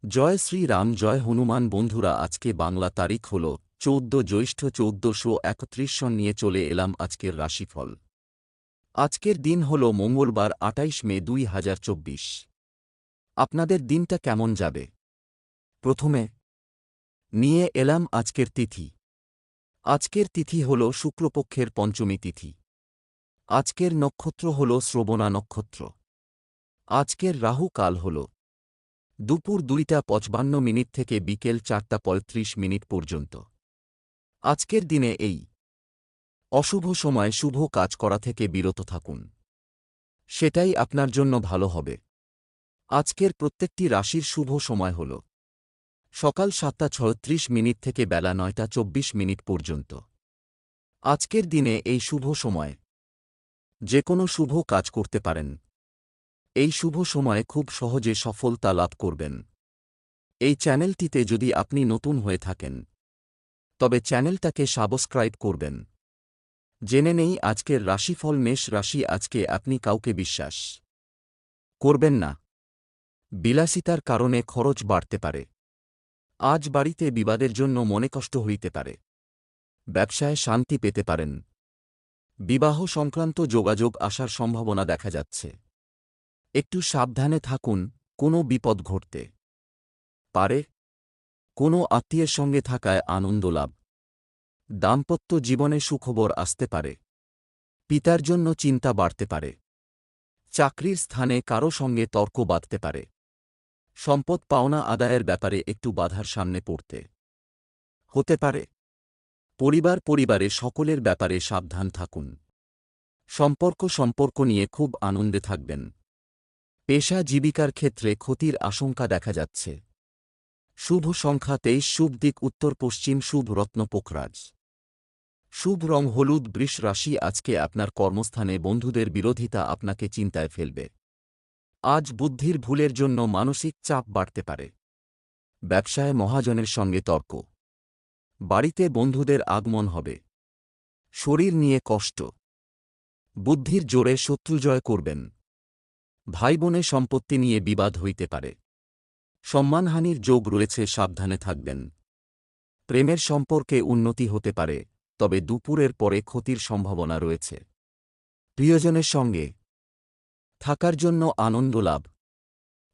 জয় শ্রীরাম, জয় হনুমান। বন্ধুরা, আজকে বাংলা তারিখ হল ১৪ জ্যৈষ্ঠ ১৪৩১ সন নিয়ে চলে এলাম আজকের রাশিফল। আজকের দিন হল মঙ্গলবার ২৮ মে ২০২৪। আপনাদের দিনটা কেমন যাবে? প্রথমে নিয়ে এলাম আজকের তিথি। আজকের তিথি হল শুক্লপক্ষের পঞ্চমী তিথি। আজকের নক্ষত্র হল শ্রবণা নক্ষত্র। আজকের রাহু কাল হল দুপুর ২টা ৫৫ থেকে বিকেল ৪টা ৩৫ পর্যন্ত। আজকের দিনে এই অশুভ সময় শুভ কাজ করা থেকে বিরত থাকুন, সেটাই আপনার জন্য ভালো হবে। আজকের প্রত্যেকটি রাশির শুভ সময় হল সকাল ৭টা ৩৬ থেকে বেলা ৯টা ২৪ পর্যন্ত। আজকের দিনে এই শুভ সময় যে কোনো শুভ কাজ করতে পারেন। এই শুভ সময়ে খুব সহজে সফলতা লাভ করবেন। এই চ্যানেলটিতে যদি আপনি নতুন হয়ে থাকেন তবে চ্যানেলটাকে সাবস্ক্রাইব করবেন। জেনে নেই আজকের রাশিফল। মেষ রাশি, আজকে আপনি কাউকে বিশ্বাস করবেন না। বিলাসিতার কারণে খরচ বাড়তে পারে। আজ বাড়িতে বিবাদের জন্য মনে কষ্ট হইতে পারে। ব্যবসায় শান্তি পেতে পারেন। বিবাহ সংক্রান্ত যোগাযোগ আসার সম্ভাবনা দেখা যাচ্ছে। একটু সাবধানে থাকুন, কোনো বিপদ ঘটতে পারে। কোনো আত্মীয়ের সঙ্গে থাকায় আনন্দ লাভ। দাম্পত্য জীবনে সুখবর আসতে পারে। পিতার জন্য চিন্তা বাড়তে পারে। চাকরির স্থানে কারো সঙ্গে তর্ক বাধতে পারে। সম্পদ পাওনা আদায়ের ব্যাপারে একটু বাধার সামনে পড়তে হতে পারে। পরিবারে সকলের ব্যাপারে সাবধান থাকুন। সম্পর্ক নিয়ে খুব আনন্দে থাকবেন। পেশা জীবিকার ক্ষেত্রে ক্ষতির আশঙ্কা দেখা যাচ্ছে। শুভ সংখ্যা ২৩, শুভ দিক উত্তর পশ্চিম, শুভ রত্ন পোখরাজ, শুভ রং হলুদ। বৃষ রাশি, আজকে আপনার কর্মস্থানে বন্ধুদের বিরোধিতা আপনাকে চিন্তায় ফেলবে। আজ বুদ্ধির ভুলের জন্য মানসিক চাপ বাড়তে পারে। ব্যবসায় মহাজনের সঙ্গে তর্ক। বাড়িতে বন্ধুদের আগমন হবে। শরীর নিয়ে কষ্ট। বুদ্ধির জোরে শত্রু জয় করবেন। ভাইবোনে সম্পত্তি নিয়ে বিবাদ হইতে পারে। সম্মানহানির যোগ রয়েছে, সাবধানে থাকবেন। প্রেমের সম্পর্কে উন্নতি হতে পারে, তবে দুপুরের পরে ক্ষতির সম্ভাবনা রয়েছে। প্রিয়জনের সঙ্গে থাকার জন্য আনন্দ লাভ।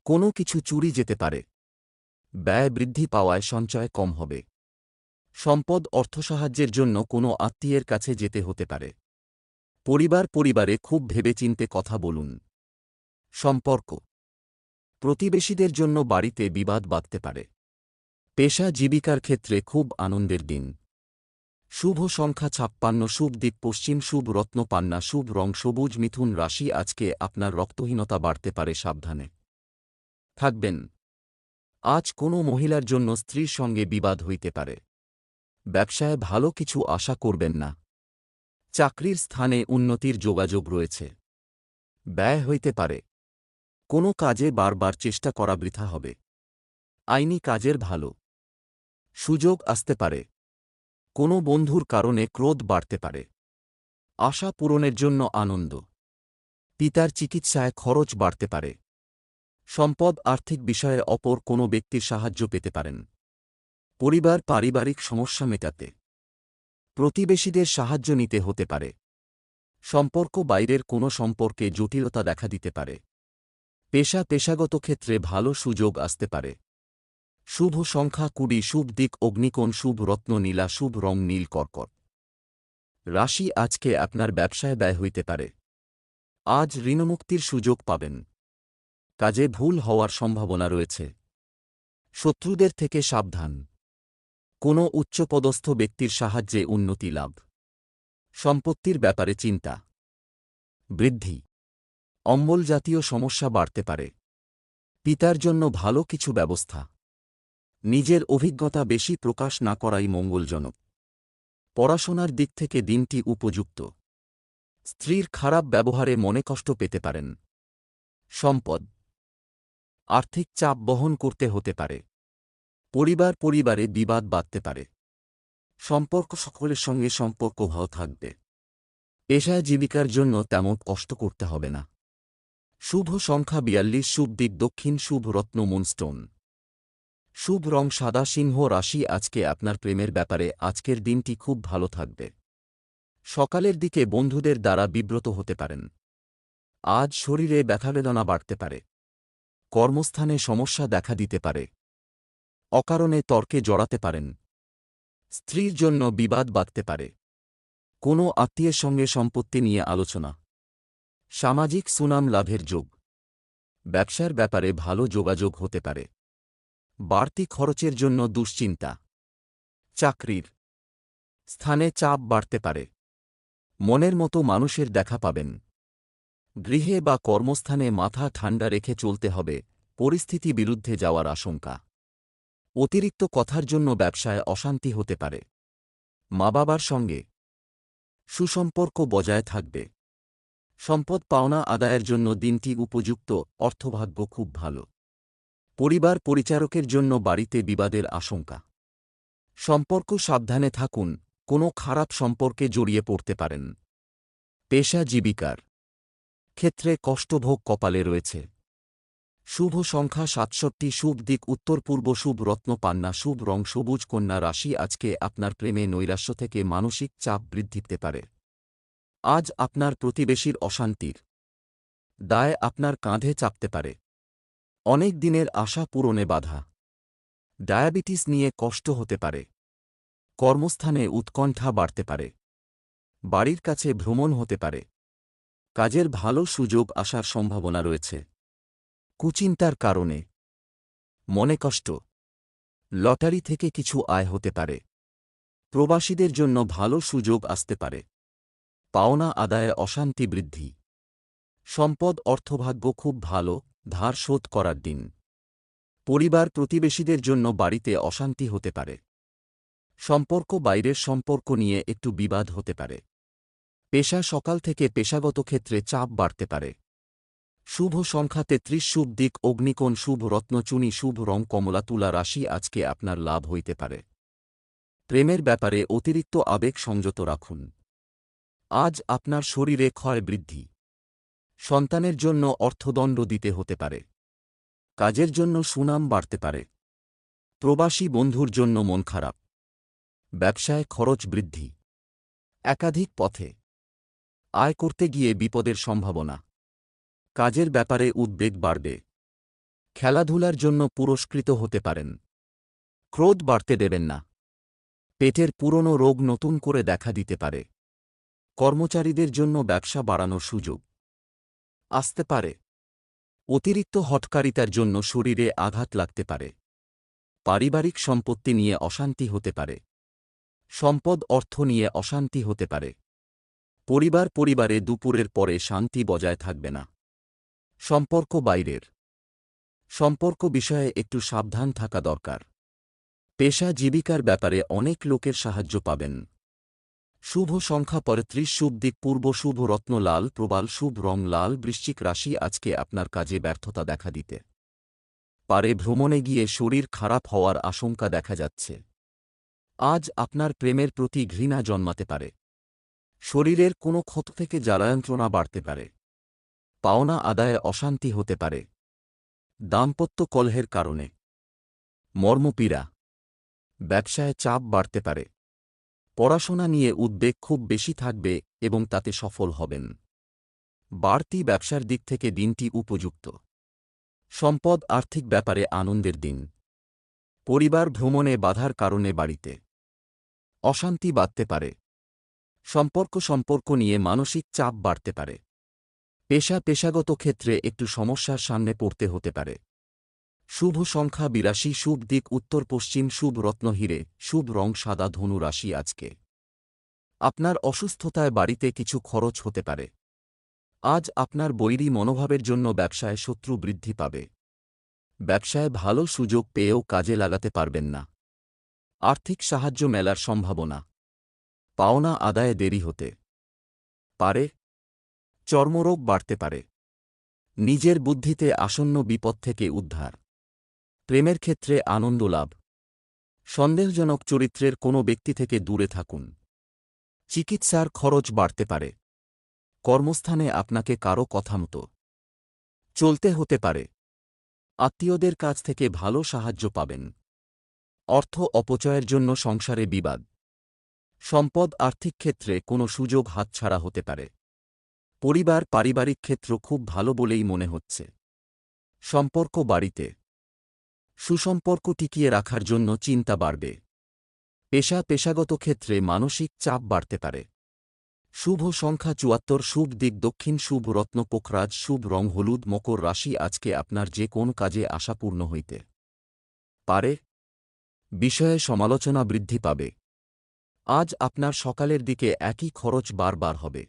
কোনো কিছু চুরি যেতে পারে। ব্যয় বৃদ্ধি পাওয়ায় সঞ্চয় কম হবে। সম্পদ অর্থসাহায্যের জন্য কোনো আত্মীয়ের কাছে যেতে হতে পারে। পরিবারে খুব ভেবেচিন্তে কথা বলুন। সম্পর্ক প্রতিবেশীদের জন্য বাড়িতে বিবাদ বাধতে পারে। পেশা জীবিকার ক্ষেত্রে খুব আনন্দের দিন। শুভ সংখ্যা ৫৬, শুভ দিক পশ্চিম, শুভ রত্ন পান্না, শুভ রং সবুজ। মিথুন রাশি, আজকে আপনার রক্তহীনতা বাড়তে পারে, সাবধানে থাকবেন। আজ কোনো মহিলার জন্য স্ত্রীর সঙ্গে বিবাদ হইতে পারে। ব্যবসায় ভালো কিছু আশা করবেন না। চাকরির স্থানে উন্নতির যোগাযোগ রয়েছে। ব্যয় হইতে পারে। কোনো কাজে বারবার চেষ্টা করা বৃথা হবে। আইনি কাজের ভালো সুযোগ আসতে পারে। কোনো বন্ধুর কারণে ক্রোধ বাড়তে পারে। আশা পূরণের জন্য আনন্দ। পিতার চিকিৎসায় খরচ বাড়তে পারে। সম্পদ আর্থিক বিষয়ে অপর কোনো ব্যক্তির সাহায্য পেতে পারেন। পারিবারিক সমস্যা মেটাতে প্রতিবেশীদের সাহায্য নিতে হতে পারে। সম্পর্ক বাইরের কোনো সম্পর্কে জটিলতা দেখা দিতে পারে। পেশাগত ক্ষেত্রে ভালো সুযোগ আসতে পারে। শুভ সংখ্যা ২০, শুভ দিক অগ্নিকোণ, শুভ রত্ন নীলা, শুভ রং নীল কর্কট রাশি, আজকে আপনার ব্যবসায় ব্যয় হইতে পারে। আজ ঋণমুক্তির সুযোগ পাবেন। কাজে ভুল হওয়ার সম্ভাবনা রয়েছে। শত্রুদের থেকে সাবধান। কোনো উচ্চপদস্থ ব্যক্তির সাহায্যে উন্নতি লাভ। সম্পত্তির ব্যাপারে চিন্তা বৃদ্ধি। অম্বল জাতীয় সমস্যা বাড়তে পারে। পিতার জন্য ভালো কিছু ব্যবস্থা। নিজের অভিজ্ঞতা বেশি প্রকাশ না করাই মঙ্গলজনক। পড়াশোনার দিক থেকে দিনটি উপযুক্ত। স্ত্রীর খারাপ ব্যবহারে মনে কষ্ট পেতে পারেন। সম্পদ আর্থিক চাপ বহন করতে হতে পারে। পরিবারে বিবাদ বাধতে পারে। সকলের সঙ্গে সম্পর্ক ভালো থাকবে। পেশায় জীবিকার জন্য তেমন কষ্ট করতে হবে না। শুভ সংখ্যা ৪২, শুভ দিক দক্ষিণ, শুভ রত্ন মুনস্টোন। শুভ রং সাদা। সিংহ রাশি আজকে আপনার প্রেমের ব্যাপারে আজকের দিনটি খুব ভালো থাকবে। সকালের দিকে বন্ধুদের দ্বারা বিব্রত হতে পারেন। আজ শরীরে ব্যথাবেদনা বাড়তে পারে। কর্মস্থানে সমস্যা দেখা দিতে পারে। অকারণে তর্কে জড়াতে পারেন। স্ত্রীর জন্য বিবাদ বাধতে পারে। কোনো আত্মীয়ের সঙ্গে সম্পত্তি নিয়ে আলোচনা। সামাজিক সুনাম লাভের যোগ। ব্যবসার ব্যাপারে ভালো যোগাযোগ হতে পারে। বাড়তি খরচের জন্য দুশ্চিন্তা। চাকরির স্থানে চাপ বাড়তে পারে। মনের মতো মানুষের দেখা পাবেন। গৃহে বা কর্মস্থানে মাথা ঠান্ডা রেখে চলতে হবে, পরিস্থিতি বিরুদ্ধে যাওয়ার আশঙ্কা। অতিরিক্ত কথার জন্য ব্যবসায় অশান্তি হতে পারে। মা বাবার সঙ্গে সুসম্পর্ক বজায় থাকবে। সম্পদ পাওনা আদায়ের জন্য দিনটি উপযুক্ত। অর্থভাগ্য খুব ভালো। পরিবার পরিচারকের জন্য বাড়িতে বিবাদের আশঙ্কা। সম্পর্ক সাবধানে থাকুন, কোনো খারাপ সম্পর্কে জড়িয়ে পড়তে পারেন। পেশা জীবিকার ক্ষেত্রে কষ্টভোগ কপালে রয়েছে। শুভ সংখ্যা ৬৭। শুভ দিক উত্তর পূর্ব। শুভ রত্ন পান্না। শুভ রং সবুজ। কন্যা রাশি আজকে আপনার প্রেমে নৈরাশ্য থেকে মানসিক চাপ বৃদ্ধি পেতে পারে। আজ আপনার প্রতিবেশীর অশান্তির দায় আপনার কাঁধে চাপতে পারে। অনেক দিনের আশা পূরণে বাধা। ডায়াবেটিস নিয়ে কষ্ট হতে পারে। কর্মস্থানে উৎকণ্ঠা বাড়তে পারে। বাড়ির কাছে ভ্রমণ হতে পারে। কাজের ভালো সুযোগ আসার সম্ভাবনা রয়েছে। কুচিন্তার কারণে মনে কষ্ট। লটারি থেকে কিছু আয় হতে পারে। প্রবাসীদের জন্য ভালো সুযোগ আসতে পারে। পাওনা আদায়ে অশান্তি বৃদ্ধি। সম্পদ অর্থভাগ্য খুব ভালো। ধার শোধ করার দিন। পরিবার প্রতিবেশীদের জন্য বাড়িতে অশান্তি হতে পারে। সম্পর্ক বাইরের সম্পর্ক নিয়ে একটু বিবাদ হতে পারে। পেশা সকাল থেকে পেশাগত ক্ষেত্রে চাপ বাড়তে পারে। শুভ সংখ্যা ৩৩। শুভ দিক অগ্নিকোণ। শুভ রত্ন চুনি। শুভ রং কমলা। তুলা রাশি আজকে আপনার লাভ হইতে পারে। প্রেমের ব্যাপারে অতিরিক্ত আবেগ সংযত রাখুন। আজ আপনার শরীরে ক্ষয় বৃদ্ধি। সন্তানের জন্য অর্থদণ্ড দিতে হতে পারে। কাজের জন্য সুনাম বাড়তে পারে। প্রবাসী বন্ধুর জন্য মন খারাপ। ব্যবসায় খরচ বৃদ্ধি। একাধিক পথে আয় করতে গিয়ে বিপদের সম্ভাবনা। কাজের ব্যাপারে উদ্বেগ বাড়বে। খেলাধুলার জন্য পুরস্কৃত হতে পারেন। ক্রোধ বাড়তে দেবেন না। পেটের পুরনো রোগ নতুন করে দেখা দিতে পারে। কর্মচারীদের জন্য ব্যবসা বাড়ানোর সুযোগ আসতে পারে। অতিরিক্ত হঠকারিতার জন্য শরীরে আঘাত লাগতে পারে। পারিবারিক সম্পত্তি নিয়ে অশান্তি হতে পারে। সম্পদ অর্থ নিয়ে অশান্তি হতে পারে। পরিবারে দুপুরের পরে শান্তি বজায় থাকবে না। সম্পর্ক বাইরের সম্পর্ক বিষয়ে একটু সাবধান থাকা দরকার। পেশা জীবিকার ব্যাপারে অনেক লোকের সাহায্য পাবেন। শুভ সংখ্যা ৩৫। শুভ দিক পূর্ব। শুভ রত্ন লাল প্রবাল। শুভ রং লাল। বৃশ্চিক রাশি আজকে আপনার কাজে ব্যর্থতা দেখা দিতে পারে। ভ্রমণে গিয়ে শরীর খারাপ হওয়ার আশঙ্কা দেখা যাচ্ছে। আজ আপনার প্রেমের প্রতি ঘৃণা জন্মাতে পারে। শরীরের কোনো ক্ষত থেকে জ্বালাযন্ত্রণা বাড়তে পারে। পাওনা আদায়ে অশান্তি হতে পারে। দাম্পত্য কলহের কারণে মর্মপীড়া। ব্যবসায় চাপ বাড়তে পারে। পড়াশোনা নিয়ে উদ্বেগ খুব বেশি থাকবে এবং তাতে সফল হবেন। বাড়তি ব্যবসার দিক থেকে দিনটি উপযুক্ত। সম্পদ আর্থিক ব্যাপারে আনন্দের দিন। পরিবার ভ্রমণে বাধার কারণে বাড়িতে অশান্তি বাধতে পারে। সম্পর্ক নিয়ে মানসিক চাপ বাড়তে পারে। পেশাগত ক্ষেত্রে একটু সমস্যার সামনে পড়তে হতে পারে। শুভ সংখ্যা ৮২। শুভ দিক উত্তর পশ্চিম। শুভ রত্ন হিরে। শুভ রং সাদা। ধনু রাশি আজকে আপনার অসুস্থতায় বাড়িতে কিছু খরচ হতে পারে। আজ আপনার বৈরী মনোভাবের জন্য ব্যবসায় শত্রু বৃদ্ধি পাবে। ব্যবসায় ভালো সুযোগ পেয়েও কাজে লাগাতে পারবেন না। আর্থিক সাহায্য মেলার সম্ভাবনা। পাওনা আদায়ে দেরি হতে পারে। চর্মরোগ বাড়তে পারে। নিজের বুদ্ধিতে আসন্ন বিপদ থেকে উদ্ধার। প্রেমের ক্ষেত্রে আনন্দ লাভ। সন্দেহজনক চরিত্রের কোনো ব্যক্তি থেকে দূরে থাকুন। চিকিৎসার খরচ বাড়তে পারে। কর্মস্থানে আপনাকে কারো কথামতো চলতে হতে পারে। আত্মীয়দের কাছ থেকে ভালো সাহায্য পাবেন। অর্থ অপচয়ের জন্য সংসারে বিবাদ। সম্পদ আর্থিক ক্ষেত্রে কোনো সুযোগ হাতছাড়া হতে পারে। পরিবার পারিবারিক ক্ষেত্র খুব ভালো বলেই মনে হচ্ছে। সম্পর্ক বাড়িতে সুসম্পর্ক টিকিয়ে রাখার জন্য চিন্তা বাড়বে। পেশাগত ক্ষেত্রে মানসিক চাপ বাড়তে পারে। শুভ সংখ্যা ৭৪, শুভ দিক দক্ষিণ, শুভ রত্ন পোখরাজ, শুভ রং হলুদ। মকর রাশি, আজকে আপনার যে কোন কাজে আশাপূর্ণ হইতে পারে। বিষয়ে সমালোচনা বৃদ্ধি পাবে। আজ আপনার সকালের দিকে একই খরচ বারবার হবে।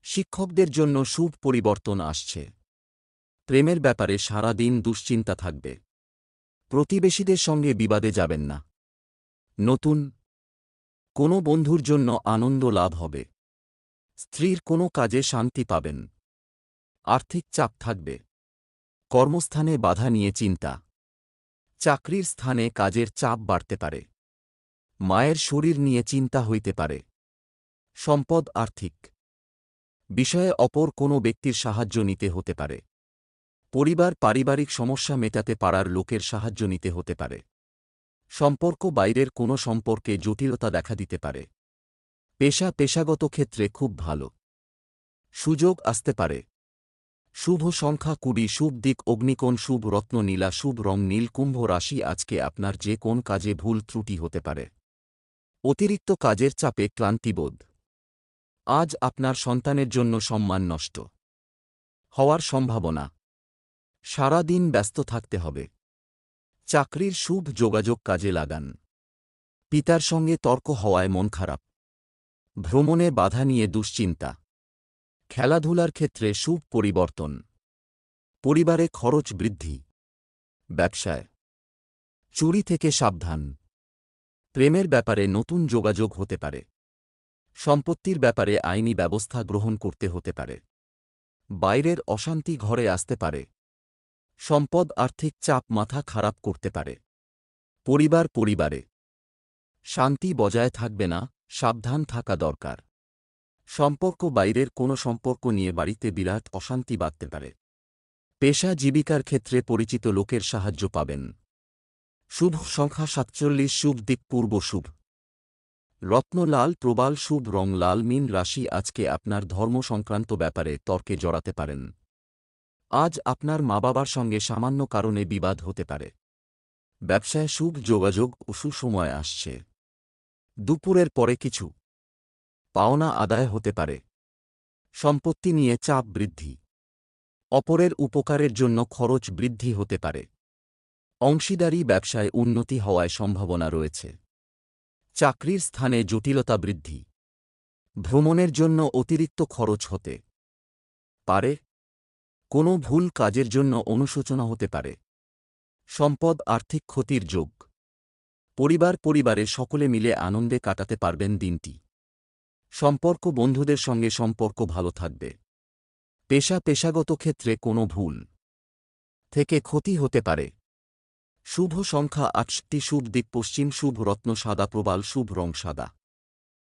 শিক্ষকদের জন্য শুভ পরিবর্তন আসছে। প্রেমের ব্যাপারে সারা দিন দুশ্চিন্তা থাকবে। প্রতিবেশীদের সঙ্গে বিবাদে যাবেন না। নতুন কোনো বন্ধুর জন্য আনন্দ লাভ হবে। স্ত্রীর কোনো কাজে শান্তি পাবেন। আর্থিক চাপ থাকবে। কর্মস্থানে বাধা নিয়ে চিন্তা। চাকরির স্থানে কাজের চাপ বাড়তে পারে। মায়ের শরীর নিয়ে চিন্তা হইতে পারে। সম্পদ আর্থিক বিষয়ে অপর কোনো ব্যক্তির সাহায্য নিতে হতে পারে। পরিবার পারিবারিক সমস্যা মেটাতে পারার লোকের সাহায্য নিতে হতে পারে। সম্পর্ক বাইরের কোনো সম্পর্কে জটিলতা দেখা দিতে পারে। পেশাগত ক্ষেত্রে খুব ভালো সুযোগ আসতে পারে। শুভ সংখ্যা ২০, শুভ দিক অগ্নিকোণ, শুভ রত্ন নীলা, শুভ রং নীল। কুম্ভ রাশি, আজকে আপনার যে কোন কাজে ভুল ত্রুটি হতে পারে। অতিরিক্ত কাজের চাপে ক্লান্তিবোধ। আজ আপনার সন্তানের জন্য সম্মান নষ্ট হওয়ার সম্ভাবনা। সারা দিন ব্যস্ত থাকতে হবে। চাকরির শুভ যোগাযোগ কাজে লাগান। পিতার সঙ্গে তর্ক হওয়ায় মন খারাপ। ভ্রমণে বাধা নিয়ে দুশ্চিন্তা। খেলাধুলার ক্ষেত্রে শুভ পরিবর্তন। পরিবারে খরচ বৃদ্ধি। ব্যবসায় চুরি থেকে সাবধান। প্রেমের ব্যাপারে নতুন যোগাযোগ হতে পারে। সম্পত্তির ব্যাপারে আইনি ব্যবস্থা গ্রহণ করতে হতে পারে। বাইরের অশান্তি ঘরে আসতে পারে। সম্পদ আর্থিক চাপ মাথা খারাপ করতে পারে। পরিবারে শান্তি বজায় থাকবে না, সাবধান থাকা দরকার। সম্পর্ক বাইরের কোনো সম্পর্ক নিয়ে বাড়িতে বিরাট অশান্তি বাঁধতে পারে। জীবিকার ক্ষেত্রে পরিচিত লোকের সাহায্য পাবেন। শুভ সংখ্যা ৪৭, শুভ দিক পূর্ব, শুভ রত্ন লাল প্রবাল, শুভ রং লাল। মীন রাশি, আজকে আপনার ধর্ম সংক্রান্ত ব্যাপারে তর্কে জড়াতে পারেন। আজ আপনার মা বাবার সঙ্গে সামান্য কারণে বিবাদ হতে পারে। ব্যবসায় শুভ যোগাযোগ ও সুসময় আসছে। দুপুরের পরে কিছু পাওনা আদায় হতে পারে। সম্পত্তি নিয়ে চাপ বৃদ্ধি। অপরের উপকারের জন্য খরচ বৃদ্ধি হতে পারে। অংশীদারি ব্যবসায় উন্নতি হওয়ায় সম্ভাবনা রয়েছে। চাকরির স্থানে জটিলতা বৃদ্ধি। ভ্রমণের জন্য অতিরিক্ত খরচ হতে পারে। কোনো ভুল কাজের জন্য অনুশোচনা হতে পারে। সম্পদ আর্থিক ক্ষতির যোগ। পরিবারে সকলে মিলে আনন্দে কাটাতে পারবেন দিনটি। সম্পর্ক বন্ধুদের সঙ্গে সম্পর্ক ভালো থাকবে। পেশাগত ক্ষেত্রে কোনো ভুল থেকে ক্ষতি হতে পারে। শুভ সংখ্যা ৮, শুভ দিক পশ্চিম, শুভ রত্ন সাদা প্রবাল, শুভ রং সাদা।